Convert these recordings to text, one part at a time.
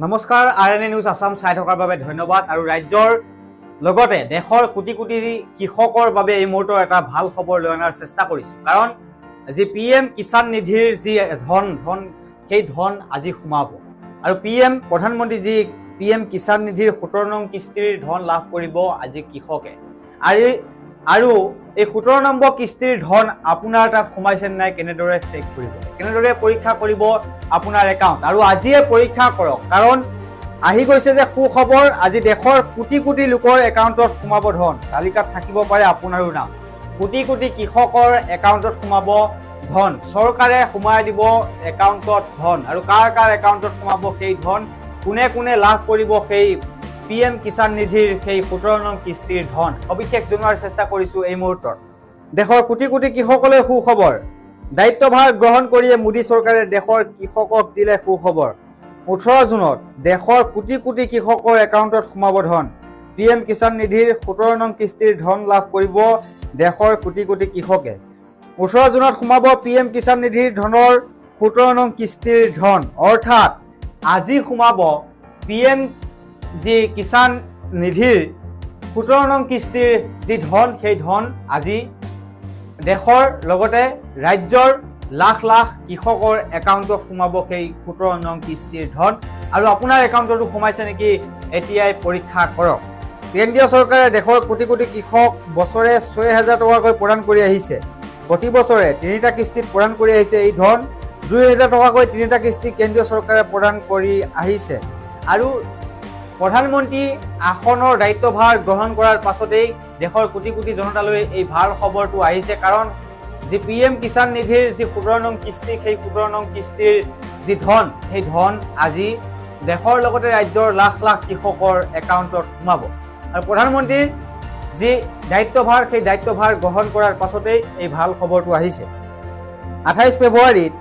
নমস্কাৰ RNA news Assam চাই থকাৰ বাবে ধন্যবাদ আৰু ৰাজ্যৰ লগতে দেশৰ কোটি কোটি কৃষকৰ বাবে এই মুহূৰ্তৰ এটা ভাল খবৰ লৈ অনাৰ চেষ্টা কৰিছো কাৰণ যি PM কিষাণ নিধিৰ যি ধন সেই ধন আজি সোমাব আৰু প্ৰধানমন্ত্ৰী যি PM কিষাণ নিধিৰ 17 নং কিস্তিৰ ধন লাভ কৰিব আজি কৃষকে আৰু এই 17 নম্বৰ কিস্তিৰ ধন আপোনাৰ তাত সোমাইছে নাই কেনেদৰে চেক কৰিব কেনেদৰে পৰীক্ষা কৰিব আপোনাৰ একাউণ্ট আৰু আজিয়ে পৰীক্ষা কৰক কাৰণ আহি গৈছে যে সুখবৰ আজি দেশৰ কোটি কোটি লোকৰ একাউণ্টত সোমাব ধন তালিকাত থাকিব পাৰে আপোনাৰো নাম কোটি কোটি কৃষকৰ একাউণ্টত সোমাব ধন চৰকাৰে সোমাই দিব একাউণ্টত ধন আৰু কাৰ একাউণ্টত সোমাব সেই ধন কোনে লাভ কৰিব সেই PM কিষাণ নিধিৰ সেই 17 নং কিস্তিৰ ধন অবিশেষ জনোৱাৰ চেষ্টা কৰিছো এই মুহূৰ্তত দেশৰ কোটি কোটি কৃষকলৈ সুখবৰ দায়িত্বভাৰ গ্ৰহণ কৰিয়ে মোদী চৰকাৰে দেশৰ কৃষকক দিলে সুখবৰ 18 জুনত দেশৰ কোটি কোটি কৃষকৰ একাউণ্টত সোমাব ধন PM কিষাণ নিধিৰ 17 নং কিস্তিৰ ধন লাভ কৰিব দেশৰ কোটি কোটি কৃষকে 18 জুনত সোমাব PM কিষাণ নিধিৰ ধনৰ 17 নং কিস্তিৰ ধন অৰ্থাৎ আজি সোমাব PM যি কিষাণ নিধিৰ 17 নং কিস্তিৰ যি ধন সেই ধন আজি দেশৰ লগতে ৰাজ্যৰ লাখ লাখ কৃষকৰ একাউণ্টত সোমাব সেই 17 নং কিস্তিৰ ধন আৰু আপোনাৰ একাউণ্টতো সোমাইছে নেকি এতিয়াই পৰীক্ষা কৰক কেন্দ্ৰীয় চৰকাৰে দেশৰ কোটি কোটি কৃষক বছৰে 6000 টকাকৈ প্ৰদান কৰি আহিছে প্ৰতি বছৰে 3টা কিস্তিত প্ৰদান কৰি আহিছে এই ধন 2000 টকাকৈ 3টা কিস্তি কেন্দ্ৰীয় চৰকাৰে প্ৰদান কৰি আহিছে আৰু প্ৰধানমন্ত্ৰী আসনৰ দায়িত্বভাৰ গ্ৰহণ কৰাৰ পাছতেই দেশৰ কোটি কোটি জনতালৈ এই ভাল খবৰটো আহিছে কাৰণ যি PM কিষাণ নিধিৰ যি 17 নং কিস্তি সেই 17 নং কিস্তিৰ যি ধন সেই ধন আজি দেশৰ লগতে ৰাজ্যৰ লাখ লাখ কৃষকৰ একাউণ্টত সোমাব আৰু প্ৰধানমন্ত্ৰীৰ যি দায়িত্বভাৰ সেই দায়িত্বভাৰ গ্ৰহণ কৰাৰ পাছতেই এই ভাল খবৰটো আহিছে 28 ফেব্ৰুৱাৰীত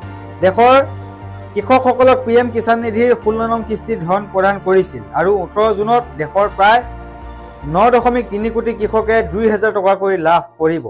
দেশৰ কৃষকসকলক PM কিষাণ নিধিৰ 16 নং কিস্তিৰ ধন প্ৰদান কৰিছিল আৰু 18 জুনত দেশৰ প্ৰায় 9.3 কোটি কৃষকে 2000 টকাকৈ লাভ কৰিব